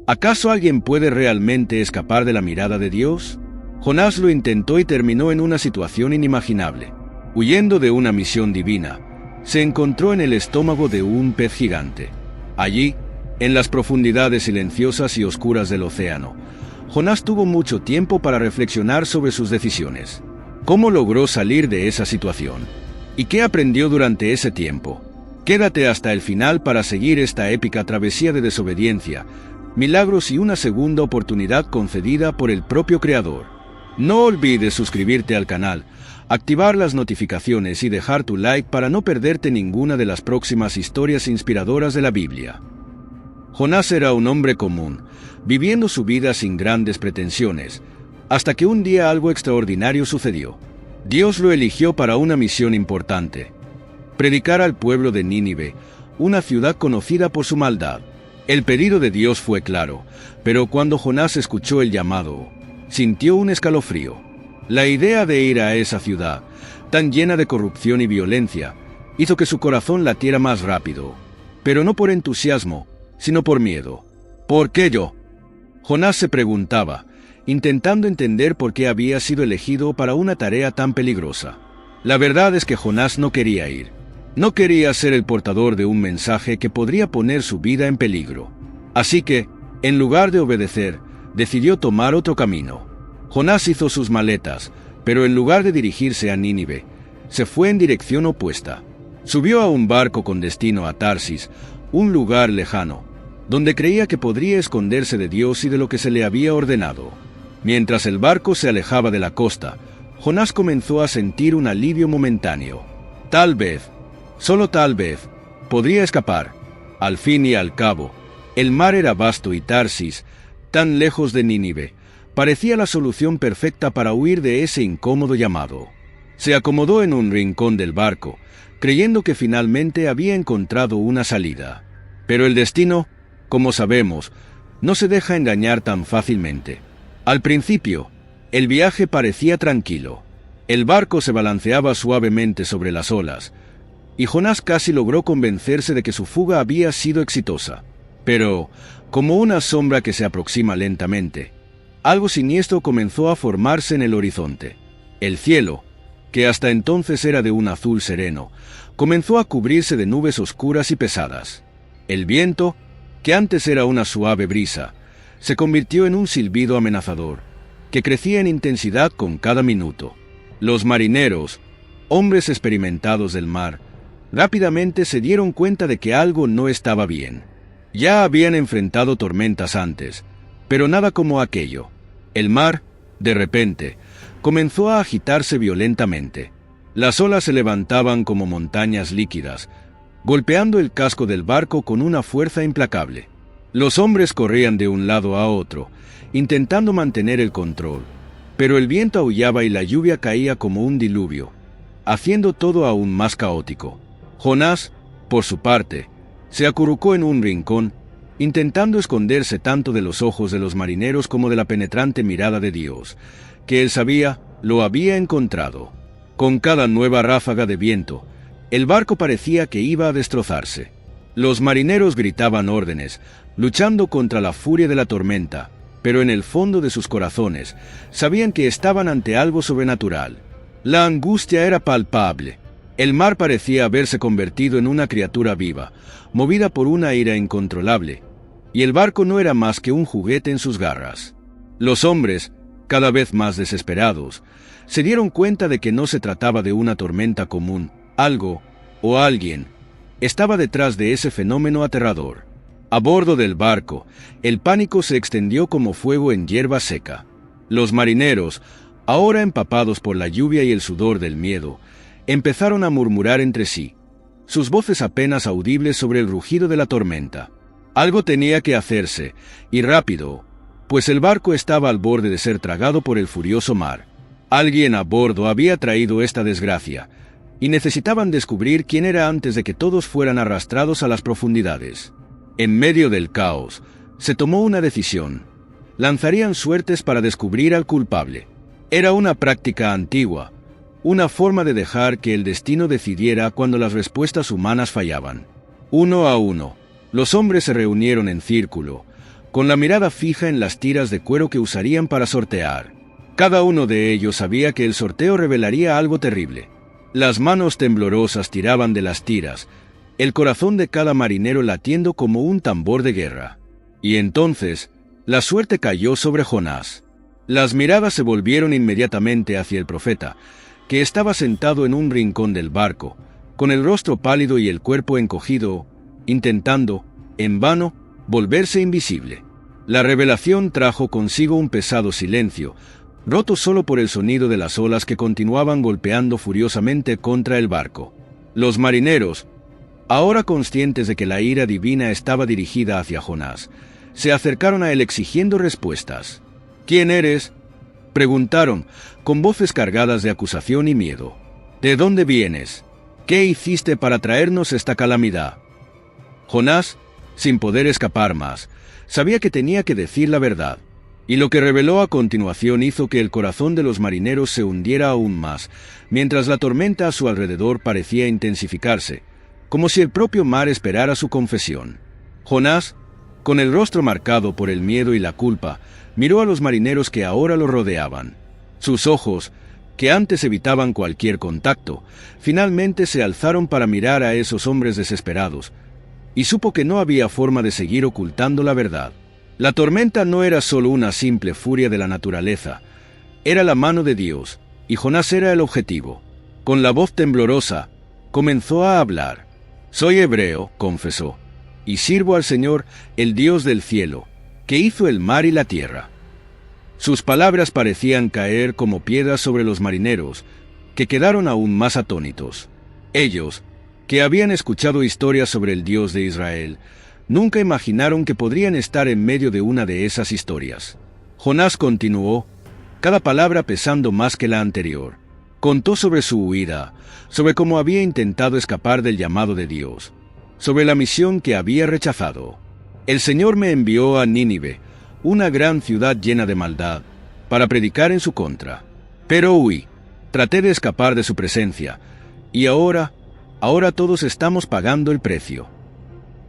¿Acaso alguien puede realmente escapar de la mirada de Dios? Jonás lo intentó y terminó en una situación inimaginable. Huyendo de una misión divina, se encontró en el estómago de un pez gigante. Allí, en las profundidades silenciosas y oscuras del océano, Jonás tuvo mucho tiempo para reflexionar sobre sus decisiones. ¿Cómo logró salir de esa situación? ¿Y qué aprendió durante ese tiempo? Quédate hasta el final para seguir esta épica travesía de desobediencia, milagros y una segunda oportunidad concedida por el propio Creador. No olvides suscribirte al canal, activar las notificaciones y dejar tu like para no perderte ninguna de las próximas historias inspiradoras de la Biblia. Jonás era un hombre común, viviendo su vida sin grandes pretensiones, hasta que un día algo extraordinario sucedió. Dios lo eligió para una misión importante: predicar al pueblo de Nínive, una ciudad conocida por su maldad. El pedido de Dios fue claro, pero cuando Jonás escuchó el llamado, sintió un escalofrío. La idea de ir a esa ciudad, tan llena de corrupción y violencia, hizo que su corazón latiera más rápido, pero no por entusiasmo, sino por miedo. ¿Por qué yo? Jonás se preguntaba, intentando entender por qué había sido elegido para una tarea tan peligrosa. La verdad es que Jonás no quería ir. No quería ser el portador de un mensaje que podría poner su vida en peligro. Así que, en lugar de obedecer, decidió tomar otro camino. Jonás hizo sus maletas, pero en lugar de dirigirse a Nínive, se fue en dirección opuesta. Subió a un barco con destino a Tarsis, un lugar lejano, donde creía que podría esconderse de Dios y de lo que se le había ordenado. Mientras el barco se alejaba de la costa, Jonás comenzó a sentir un alivio momentáneo. Tal vez, solo tal vez, podría escapar. Al fin y al cabo, el mar era vasto y Tarsis, tan lejos de Nínive, parecía la solución perfecta para huir de ese incómodo llamado. Se acomodó en un rincón del barco, creyendo que finalmente había encontrado una salida. Pero el destino, como sabemos, no se deja engañar tan fácilmente. Al principio, el viaje parecía tranquilo. El barco se balanceaba suavemente sobre las olas, y Jonás casi logró convencerse de que su fuga había sido exitosa. Pero, como una sombra que se aproxima lentamente, algo siniestro comenzó a formarse en el horizonte. El cielo, que hasta entonces era de un azul sereno, comenzó a cubrirse de nubes oscuras y pesadas. El viento, que antes era una suave brisa, se convirtió en un silbido amenazador, que crecía en intensidad con cada minuto. Los marineros, hombres experimentados del mar, rápidamente se dieron cuenta de que algo no estaba bien. Ya habían enfrentado tormentas antes, pero nada como aquello. El mar, de repente, comenzó a agitarse violentamente. Las olas se levantaban como montañas líquidas, golpeando el casco del barco con una fuerza implacable. Los hombres corrían de un lado a otro, intentando mantener el control, pero el viento aullaba y la lluvia caía como un diluvio, haciendo todo aún más caótico. Jonás, por su parte, se acurrucó en un rincón, intentando esconderse tanto de los ojos de los marineros como de la penetrante mirada de Dios, que él sabía lo había encontrado. Con cada nueva ráfaga de viento, el barco parecía que iba a destrozarse. Los marineros gritaban órdenes, luchando contra la furia de la tormenta, pero en el fondo de sus corazones sabían que estaban ante algo sobrenatural. La angustia era palpable. El mar parecía haberse convertido en una criatura viva, movida por una ira incontrolable, y el barco no era más que un juguete en sus garras. Los hombres, cada vez más desesperados, se dieron cuenta de que no se trataba de una tormenta común. Algo, o alguien, estaba detrás de ese fenómeno aterrador. A bordo del barco, el pánico se extendió como fuego en hierba seca. Los marineros, ahora empapados por la lluvia y el sudor del miedo, empezaron a murmurar entre sí, sus voces apenas audibles sobre el rugido de la tormenta. Algo tenía que hacerse, y rápido, pues el barco estaba al borde de ser tragado por el furioso mar. Alguien a bordo había traído esta desgracia, y necesitaban descubrir quién era antes de que todos fueran arrastrados a las profundidades. En medio del caos, se tomó una decisión. Lanzarían suertes para descubrir al culpable. Era una práctica antigua, una forma de dejar que el destino decidiera cuando las respuestas humanas fallaban. Uno a uno, los hombres se reunieron en círculo, con la mirada fija en las tiras de cuero que usarían para sortear. Cada uno de ellos sabía que el sorteo revelaría algo terrible. Las manos temblorosas tiraban de las tiras, el corazón de cada marinero latiendo como un tambor de guerra. Y entonces, la suerte cayó sobre Jonás. Las miradas se volvieron inmediatamente hacia el profeta, que estaba sentado en un rincón del barco, con el rostro pálido y el cuerpo encogido, intentando, en vano, volverse invisible. La revelación trajo consigo un pesado silencio, roto solo por el sonido de las olas que continuaban golpeando furiosamente contra el barco. Los marineros, ahora conscientes de que la ira divina estaba dirigida hacia Jonás, se acercaron a él exigiendo respuestas. «¿Quién eres?», preguntaron, con voces cargadas de acusación y miedo. «¿De dónde vienes? ¿Qué hiciste para traernos esta calamidad?». Jonás, sin poder escapar más, sabía que tenía que decir la verdad, y lo que reveló a continuación hizo que el corazón de los marineros se hundiera aún más, mientras la tormenta a su alrededor parecía intensificarse, como si el propio mar esperara su confesión. Jonás, con el rostro marcado por el miedo y la culpa, miró a los marineros que ahora lo rodeaban. Sus ojos, que antes evitaban cualquier contacto, finalmente se alzaron para mirar a esos hombres desesperados, y supo que no había forma de seguir ocultando la verdad. La tormenta no era solo una simple furia de la naturaleza, era la mano de Dios, y Jonás era el objetivo. Con la voz temblorosa, comenzó a hablar. «Soy hebreo», confesó, «y sirvo al Señor, el Dios del cielo, que hizo el mar y la tierra». Sus palabras parecían caer como piedras sobre los marineros, que quedaron aún más atónitos. Ellos, que habían escuchado historias sobre el Dios de Israel, nunca imaginaron que podrían estar en medio de una de esas historias. Jonás continuó, cada palabra pesando más que la anterior. Contó sobre su huida, sobre cómo había intentado escapar del llamado de Dios, sobre la misión que había rechazado. «El Señor me envió a Nínive, una gran ciudad llena de maldad, para predicar en su contra. Pero huí, traté de escapar de su presencia, y ahora todos estamos pagando el precio».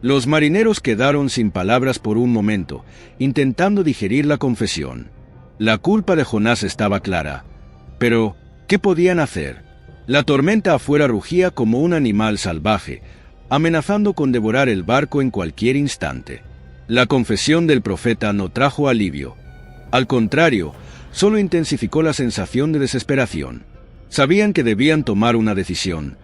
Los marineros quedaron sin palabras por un momento, intentando digerir la confesión. La culpa de Jonás estaba clara, pero ¿qué podían hacer? La tormenta afuera rugía como un animal salvaje, amenazando con devorar el barco en cualquier instante. La confesión del profeta no trajo alivio. Al contrario, solo intensificó la sensación de desesperación. Sabían que debían tomar una decisión,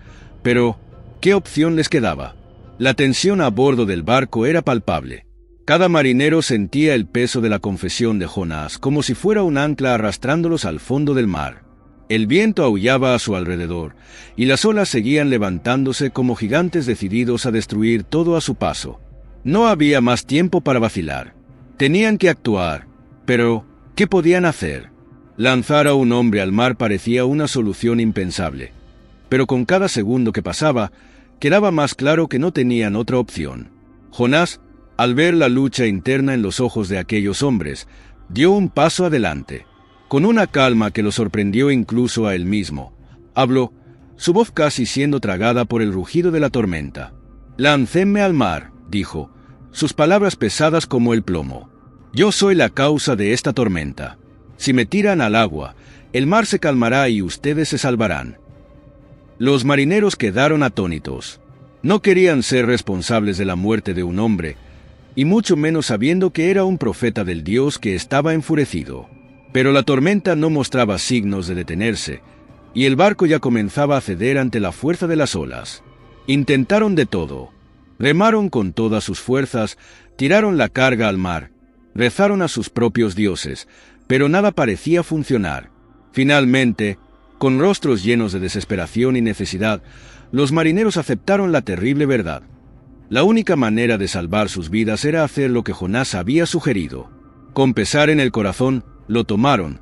pero ¿qué opción les quedaba? La tensión a bordo del barco era palpable. Cada marinero sentía el peso de la confesión de Jonás como si fuera un ancla arrastrándolos al fondo del mar. El viento aullaba a su alrededor, y las olas seguían levantándose como gigantes decididos a destruir todo a su paso. No había más tiempo para vacilar. Tenían que actuar, pero ¿qué podían hacer? Lanzar a un hombre al mar parecía una solución impensable, pero con cada segundo que pasaba, quedaba más claro que no tenían otra opción. Jonás, al ver la lucha interna en los ojos de aquellos hombres, dio un paso adelante. Con una calma que lo sorprendió incluso a él mismo, habló, su voz casi siendo tragada por el rugido de la tormenta. «Láncéme al mar», dijo, sus palabras pesadas como el plomo. «Yo soy la causa de esta tormenta. Si me tiran al agua, el mar se calmará y ustedes se salvarán». Los marineros quedaron atónitos. No querían ser responsables de la muerte de un hombre, y mucho menos sabiendo que era un profeta del Dios que estaba enfurecido. Pero la tormenta no mostraba signos de detenerse, y el barco ya comenzaba a ceder ante la fuerza de las olas. Intentaron de todo. Remaron con todas sus fuerzas, tiraron la carga al mar, rezaron a sus propios dioses, pero nada parecía funcionar. Finalmente, con rostros llenos de desesperación y necesidad, los marineros aceptaron la terrible verdad. La única manera de salvar sus vidas era hacer lo que Jonás había sugerido. Con pesar en el corazón, lo tomaron,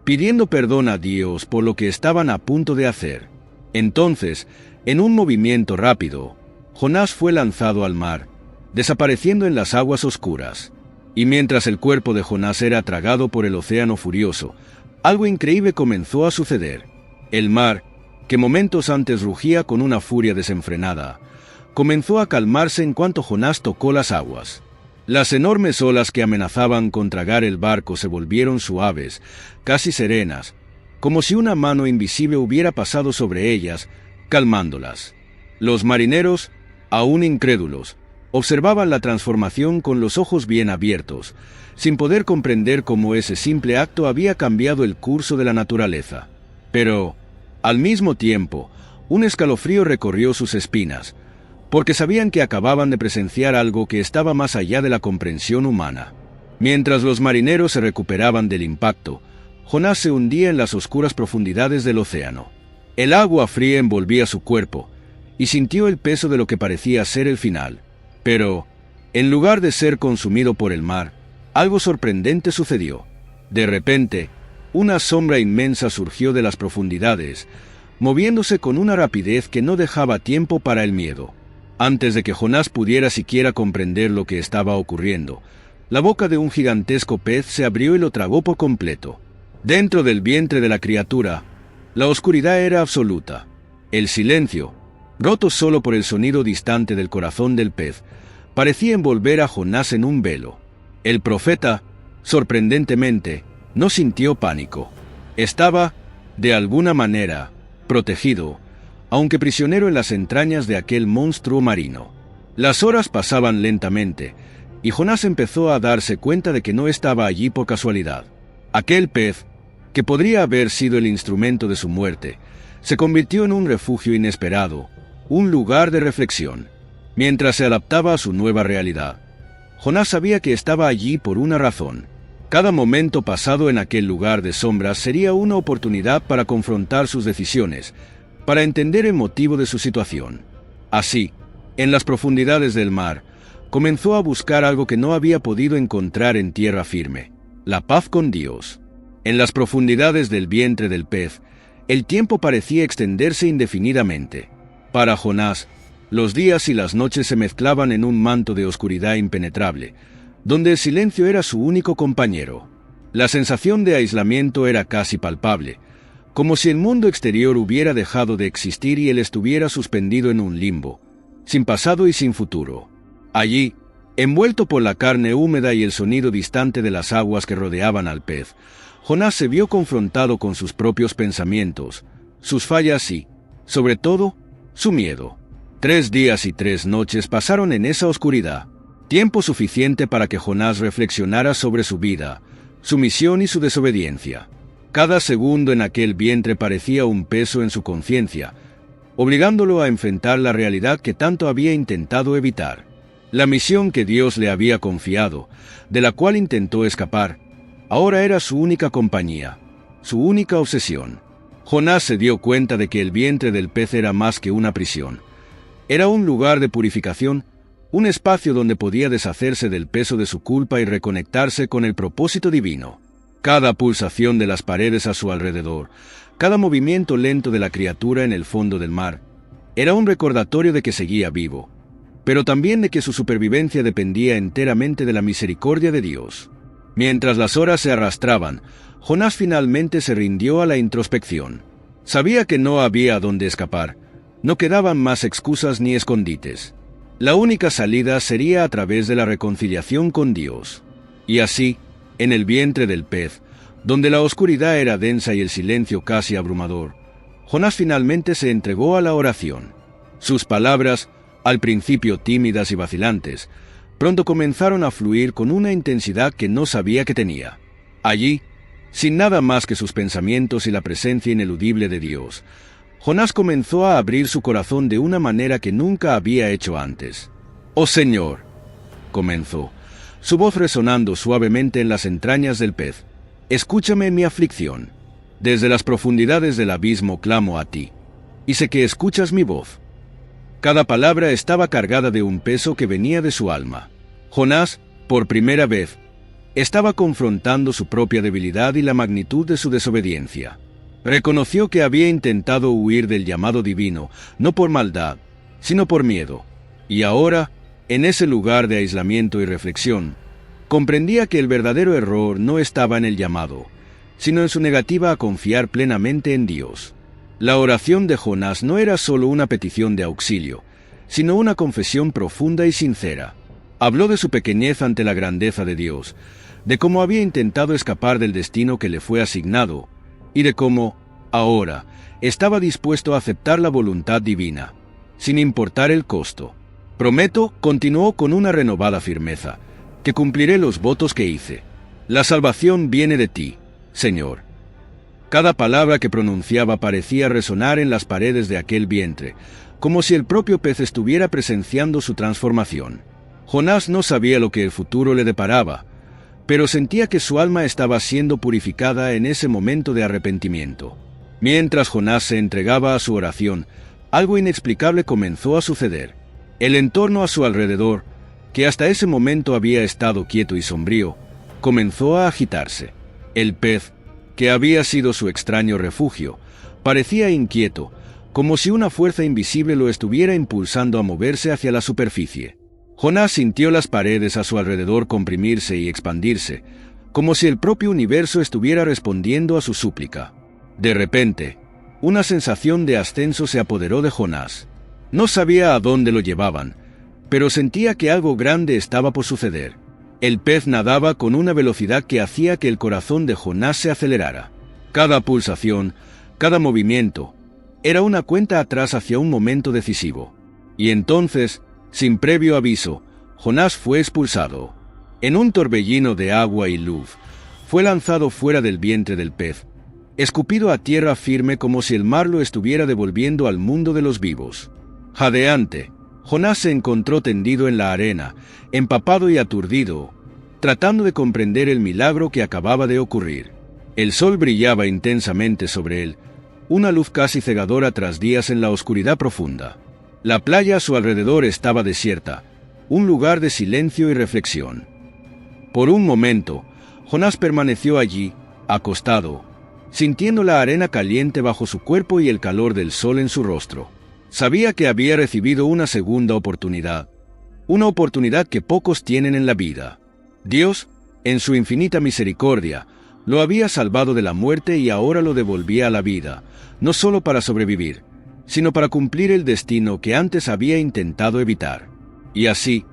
pidiendo perdón a Dios por lo que estaban a punto de hacer. Entonces, en un movimiento rápido, Jonás fue lanzado al mar, desapareciendo en las aguas oscuras. Y mientras el cuerpo de Jonás era tragado por el océano furioso, algo increíble comenzó a suceder. El mar, que momentos antes rugía con una furia desenfrenada, comenzó a calmarse en cuanto Jonás tocó las aguas. Las enormes olas que amenazaban con tragar el barco se volvieron suaves, casi serenas, como si una mano invisible hubiera pasado sobre ellas, calmándolas. Los marineros, aún incrédulos, observaban la transformación con los ojos bien abiertos, sin poder comprender cómo ese simple acto había cambiado el curso de la naturaleza. Pero, al mismo tiempo, un escalofrío recorrió sus espinas, porque sabían que acababan de presenciar algo que estaba más allá de la comprensión humana. Mientras los marineros se recuperaban del impacto, Jonás se hundía en las oscuras profundidades del océano. El agua fría envolvía su cuerpo, y sintió el peso de lo que parecía ser el final. Pero, en lugar de ser consumido por el mar, algo sorprendente sucedió. De repente, una sombra inmensa surgió de las profundidades, moviéndose con una rapidez que no dejaba tiempo para el miedo. Antes de que Jonás pudiera siquiera comprender lo que estaba ocurriendo, la boca de un gigantesco pez se abrió y lo tragó por completo. Dentro del vientre de la criatura, la oscuridad era absoluta. El silencio, roto solo por el sonido distante del corazón del pez, parecía envolver a Jonás en un velo. El profeta, sorprendentemente, no sintió pánico. Estaba, de alguna manera, protegido, aunque prisionero en las entrañas de aquel monstruo marino. Las horas pasaban lentamente, y Jonás empezó a darse cuenta de que no estaba allí por casualidad. Aquel pez, que podría haber sido el instrumento de su muerte, se convirtió en un refugio inesperado, un lugar de reflexión. Mientras se adaptaba a su nueva realidad, Jonás sabía que estaba allí por una razón. Cada momento pasado en aquel lugar de sombras sería una oportunidad para confrontar sus decisiones, para entender el motivo de su situación. Así, en las profundidades del mar, comenzó a buscar algo que no había podido encontrar en tierra firme: la paz con Dios. En las profundidades del vientre del pez, el tiempo parecía extenderse indefinidamente. Para Jonás, los días y las noches se mezclaban en un manto de oscuridad impenetrable, donde el silencio era su único compañero. La sensación de aislamiento era casi palpable, como si el mundo exterior hubiera dejado de existir y él estuviera suspendido en un limbo, sin pasado y sin futuro. Allí, envuelto por la carne húmeda y el sonido distante de las aguas que rodeaban al pez, Jonás se vio confrontado con sus propios pensamientos, sus fallas y, sobre todo, su miedo. 3 días y 3 noches pasaron en esa oscuridad, tiempo suficiente para que Jonás reflexionara sobre su vida, su misión y su desobediencia. Cada segundo en aquel vientre parecía un peso en su conciencia, obligándolo a enfrentar la realidad que tanto había intentado evitar. La misión que Dios le había confiado, de la cual intentó escapar, ahora era su única compañía, su única obsesión. Jonás se dio cuenta de que el vientre del pez era más que una prisión. Era un lugar de purificación, un espacio donde podía deshacerse del peso de su culpa y reconectarse con el propósito divino. Cada pulsación de las paredes a su alrededor, cada movimiento lento de la criatura en el fondo del mar, era un recordatorio de que seguía vivo, pero también de que su supervivencia dependía enteramente de la misericordia de Dios. Mientras las horas se arrastraban, Jonás finalmente se rindió a la introspección. Sabía que no había dónde escapar, no quedaban más excusas ni escondites. La única salida sería a través de la reconciliación con Dios. Y así, en el vientre del pez, donde la oscuridad era densa y el silencio casi abrumador, Jonás finalmente se entregó a la oración. Sus palabras, al principio tímidas y vacilantes, pronto comenzaron a fluir con una intensidad que no sabía que tenía. Allí, sin nada más que sus pensamientos y la presencia ineludible de Dios, Jonás comenzó a abrir su corazón de una manera que nunca había hecho antes. «Oh Señor», comenzó, su voz resonando suavemente en las entrañas del pez, «escúchame en mi aflicción. Desde las profundidades del abismo clamo a ti, y sé que escuchas mi voz». Cada palabra estaba cargada de un peso que venía de su alma. Jonás, por primera vez, estaba confrontando su propia debilidad y la magnitud de su desobediencia. Reconoció que había intentado huir del llamado divino, no por maldad, sino por miedo. Y ahora, en ese lugar de aislamiento y reflexión, comprendía que el verdadero error no estaba en el llamado, sino en su negativa a confiar plenamente en Dios. La oración de Jonás no era solo una petición de auxilio, sino una confesión profunda y sincera. Habló de su pequeñez ante la grandeza de Dios, de cómo había intentado escapar del destino que le fue asignado, y de cómo, ahora, estaba dispuesto a aceptar la voluntad divina, sin importar el costo. Prometo, continuó con una renovada firmeza, que cumpliré los votos que hice. La salvación viene de ti, Señor. Cada palabra que pronunciaba parecía resonar en las paredes de aquel vientre, como si el propio pez estuviera presenciando su transformación. Jonás no sabía lo que el futuro le deparaba, pero sentía que su alma estaba siendo purificada en ese momento de arrepentimiento. Mientras Jonás se entregaba a su oración, algo inexplicable comenzó a suceder. El entorno a su alrededor, que hasta ese momento había estado quieto y sombrío, comenzó a agitarse. El pez, que había sido su extraño refugio, parecía inquieto, como si una fuerza invisible lo estuviera impulsando a moverse hacia la superficie. Jonás sintió las paredes a su alrededor comprimirse y expandirse, como si el propio universo estuviera respondiendo a su súplica. De repente, una sensación de ascenso se apoderó de Jonás. No sabía a dónde lo llevaban, pero sentía que algo grande estaba por suceder. El pez nadaba con una velocidad que hacía que el corazón de Jonás se acelerara. Cada pulsación, cada movimiento, era una cuenta atrás hacia un momento decisivo. Y entonces, sin previo aviso, Jonás fue expulsado. En un torbellino de agua y luz, fue lanzado fuera del vientre del pez, escupido a tierra firme como si el mar lo estuviera devolviendo al mundo de los vivos. Jadeante, Jonás se encontró tendido en la arena, empapado y aturdido, tratando de comprender el milagro que acababa de ocurrir. El sol brillaba intensamente sobre él, una luz casi cegadora tras días en la oscuridad profunda. La playa a su alrededor estaba desierta, un lugar de silencio y reflexión. Por un momento, Jonás permaneció allí, acostado, sintiendo la arena caliente bajo su cuerpo y el calor del sol en su rostro. Sabía que había recibido una segunda oportunidad, una oportunidad que pocos tienen en la vida. Dios, en su infinita misericordia, lo había salvado de la muerte y ahora lo devolvía a la vida, no solo para sobrevivir, sino para cumplir el destino que antes había intentado evitar. Y así,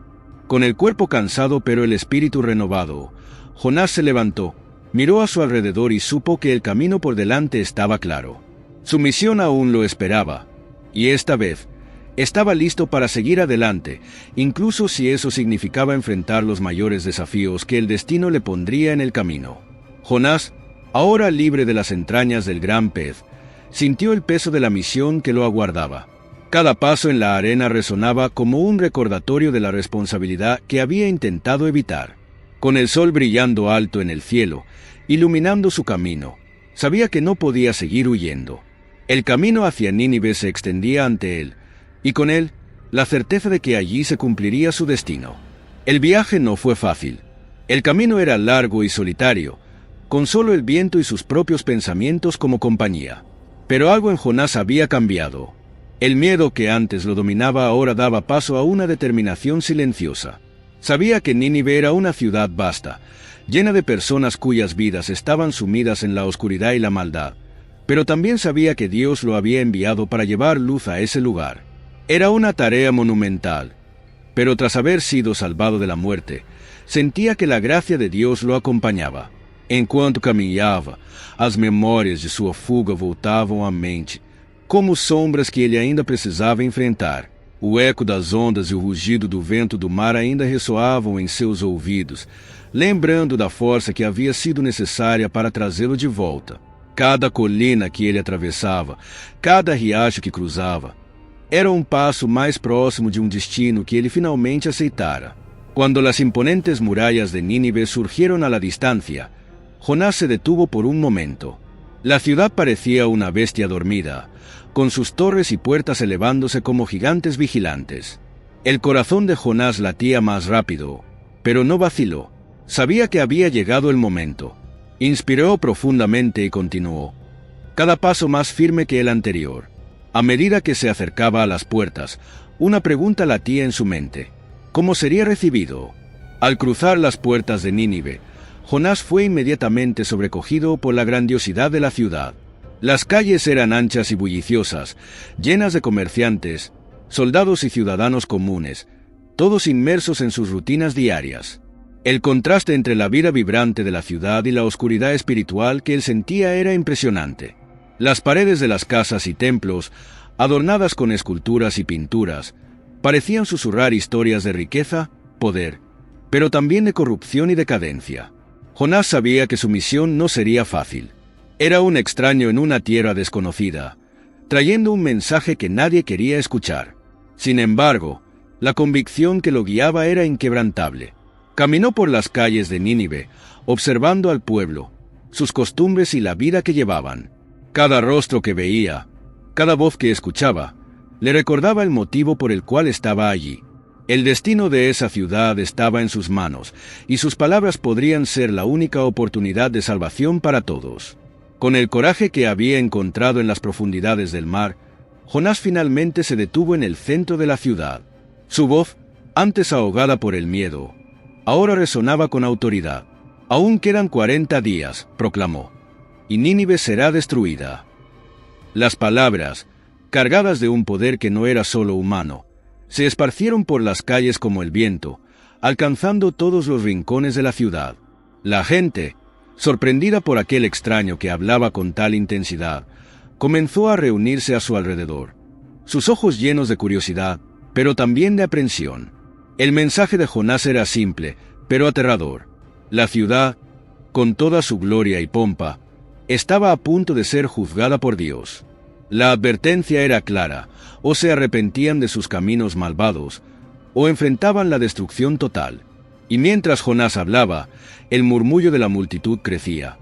con el cuerpo cansado pero el espíritu renovado, Jonás se levantó, miró a su alrededor y supo que el camino por delante estaba claro. Su misión aún lo esperaba, y esta vez estaba listo para seguir adelante, incluso si eso significaba enfrentar los mayores desafíos que el destino le pondría en el camino. Jonás, ahora libre de las entrañas del gran pez, sintió el peso de la misión que lo aguardaba. Cada paso en la arena resonaba como un recordatorio de la responsabilidad que había intentado evitar. Con el sol brillando alto en el cielo, iluminando su camino, sabía que no podía seguir huyendo. El camino hacia Nínive se extendía ante él, y con él, la certeza de que allí se cumpliría su destino. El viaje no fue fácil. El camino era largo y solitario, con solo el viento y sus propios pensamientos como compañía. Pero algo en Jonás había cambiado. El miedo que antes lo dominaba ahora daba paso a una determinación silenciosa. Sabía que Nínive era una ciudad vasta, llena de personas cuyas vidas estaban sumidas en la oscuridad y la maldad, pero también sabía que Dios lo había enviado para llevar luz a ese lugar. Era una tarea monumental, pero tras haber sido salvado de la muerte, sentía que la gracia de Dios lo acompañava. Enquanto caminhava, as memórias de sua fuga voltavam à mente, como sombras que ele ainda precisava enfrentar. O eco das ondas e o rugido do vento do mar ainda ressoavam em seus ouvidos, lembrando da força que havia sido necessária para trazê-lo de volta. Cada colina que ele atravessava, cada riacho que cruzava, era um passo mais próximo de um destino que ele finalmente aceitara. Cuando las imponentes murallas de Nínive surgieron a la distancia, Jonás se detuvo por un momento. La ciudad parecía una bestia dormida, con sus torres y puertas elevándose como gigantes vigilantes. El corazón de Jonás latía más rápido, pero no vaciló. Sabía que había llegado el momento. Inspiró profundamente y continuó, cada paso más firme que el anterior. A medida que se acercaba a las puertas, una pregunta latía en su mente. ¿Cómo sería recibido? Al cruzar las puertas de Nínive, Jonás fue inmediatamente sobrecogido por la grandiosidad de la ciudad. Las calles eran anchas y bulliciosas, llenas de comerciantes, soldados y ciudadanos comunes, todos inmersos en sus rutinas diarias. El contraste entre la vida vibrante de la ciudad y la oscuridad espiritual que él sentía era impresionante. Las paredes de las casas y templos, adornadas con esculturas y pinturas, parecían susurrar historias de riqueza, poder, pero también de corrupción y decadencia. Jonás sabía que su misión no sería fácil. Era un extraño en una tierra desconocida, trayendo un mensaje que nadie quería escuchar. Sin embargo, la convicción que lo guiaba era inquebrantable. Caminó por las calles de Nínive, observando al pueblo, sus costumbres y la vida que llevaban. Cada rostro que veía, cada voz que escuchaba, le recordaba el motivo por el cual estaba allí. El destino de esa ciudad estaba en sus manos, y sus palabras podrían ser la única oportunidad de salvación para todos. Con el coraje que había encontrado en las profundidades del mar, Jonás finalmente se detuvo en el centro de la ciudad. Su voz, antes ahogada por el miedo, ahora resonaba con autoridad. «Aún quedan 40 días», proclamó, «y Nínive será destruida». Las palabras, cargadas de un poder que no era solo humano, se esparcieron por las calles como el viento, alcanzando todos los rincones de la ciudad. La gente, sorprendida por aquel extraño que hablaba con tal intensidad, comenzó a reunirse a su alrededor, sus ojos llenos de curiosidad, pero también de aprensión. El mensaje de Jonás era simple, pero aterrador. La ciudad, con toda su gloria y pompa, estaba a punto de ser juzgada por Dios. La advertencia era clara: o se arrepentían de sus caminos malvados, o enfrentaban la destrucción total. Y mientras Jonás hablaba, el murmullo de la multitud crecía,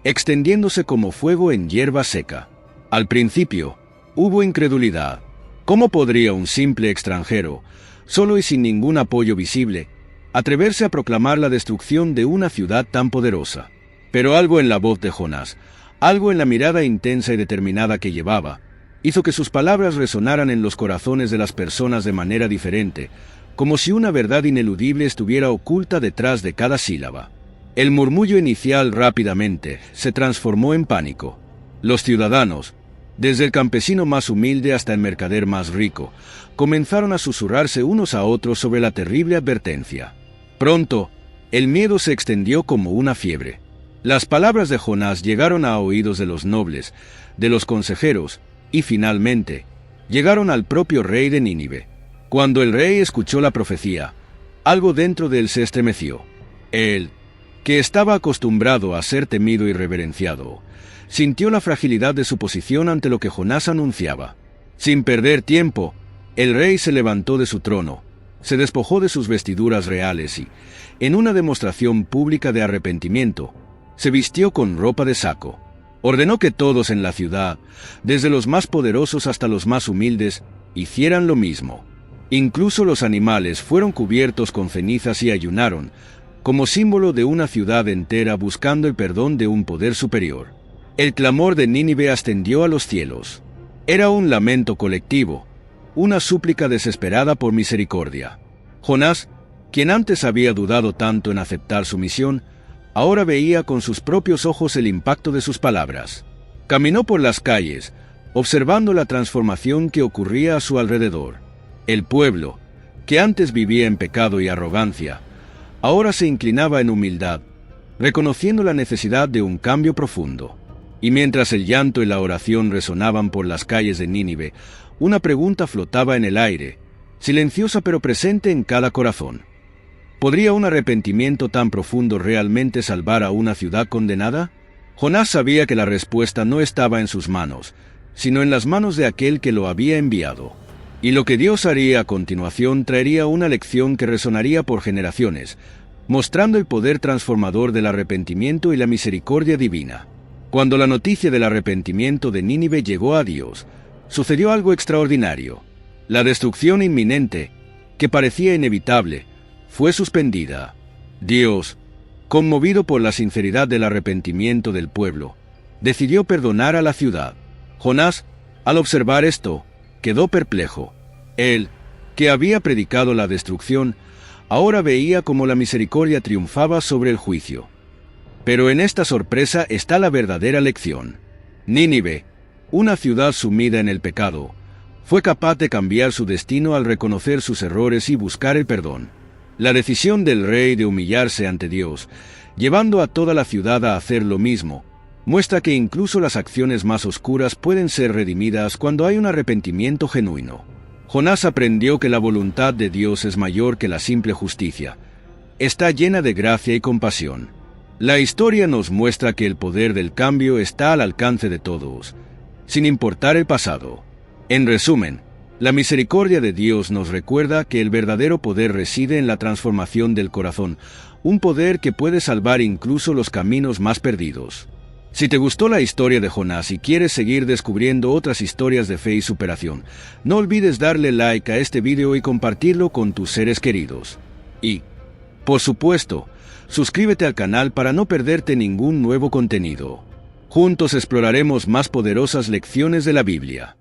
extendiéndose como fuego en hierba seca. Al principio, hubo incredulidad. ¿Cómo podría un simple extranjero, solo y sin ningún apoyo visible, atreverse a proclamar la destrucción de una ciudad tan poderosa? Pero algo en la voz de Jonás, algo en la mirada intensa y determinada que llevaba, hizo que sus palabras resonaran en los corazones de las personas de manera diferente, como si una verdad ineludible estuviera oculta detrás de cada sílaba. El murmullo inicial rápidamente se transformó en pánico. Los ciudadanos, desde el campesino más humilde hasta el mercader más rico, comenzaron a susurrarse unos a otros sobre la terrible advertencia. Pronto, el miedo se extendió como una fiebre. Las palabras de Jonás llegaron a oídos de los nobles, de los consejeros, y finalmente, llegaron al propio rey de Nínive. Cuando el rey escuchó la profecía, algo dentro de él se estremeció. Él, que estaba acostumbrado a ser temido y reverenciado, sintió la fragilidad de su posición ante lo que Jonás anunciaba. Sin perder tiempo, el rey se levantó de su trono, se despojó de sus vestiduras reales y, en una demostración pública de arrepentimiento, se vistió con ropa de saco. Ordenó que todos en la ciudad, desde los más poderosos hasta los más humildes, hicieran lo mismo. Incluso los animales fueron cubiertos con cenizas y ayunaron, como símbolo de una ciudad entera buscando el perdón de un poder superior. El clamor de Nínive ascendió a los cielos. Era un lamento colectivo, una súplica desesperada por misericordia. Jonás, quien antes había dudado tanto en aceptar su misión, ahora veía con sus propios ojos el impacto de sus palabras. Caminó por las calles, observando la transformación que ocurría a su alrededor. El pueblo, que antes vivía en pecado y arrogancia, ahora se inclinaba en humildad, reconociendo la necesidad de un cambio profundo. Y mientras el llanto y la oración resonaban por las calles de Nínive, una pregunta flotaba en el aire, silenciosa pero presente en cada corazón. ¿Podría un arrepentimiento tan profundo realmente salvar a una ciudad condenada? Jonás sabía que la respuesta no estaba en sus manos, sino en las manos de aquel que lo había enviado. Y lo que Dios haría a continuación traería una lección que resonaría por generaciones, mostrando el poder transformador del arrepentimiento y la misericordia divina. Cuando la noticia del arrepentimiento de Nínive llegó a Dios, sucedió algo extraordinario. La destrucción inminente, que parecía inevitable, fue suspendida. Dios, conmovido por la sinceridad del arrepentimiento del pueblo, decidió perdonar a la ciudad. Jonás, al observar esto, quedó perplejo. Él, que había predicado la destrucción, ahora veía cómo la misericordia triunfaba sobre el juicio. Pero en esta sorpresa está la verdadera lección. Nínive, una ciudad sumida en el pecado, Fue capaz de cambiar su destino al reconocer sus errores y buscar el perdón. La decisión del rey de humillarse ante Dios, llevando a toda la ciudad a hacer lo mismo, muestra que incluso las acciones más oscuras pueden ser redimidas cuando hay un arrepentimiento genuino. Jonás aprendió que la voluntad de Dios es mayor que la simple justicia. Está llena de gracia y compasión. La historia nos muestra que el poder del cambio está al alcance de todos, sin importar el pasado. En resumen, la misericordia de Dios nos recuerda que el verdadero poder reside en la transformación del corazón, un poder que puede salvar incluso los caminos más perdidos. Si te gustó la historia de Jonás y quieres seguir descubriendo otras historias de fe y superación, no olvides darle like a este video y compartirlo con tus seres queridos. Y, por supuesto, suscríbete al canal para no perderte ningún nuevo contenido. Juntos exploraremos más poderosas lecciones de la Biblia.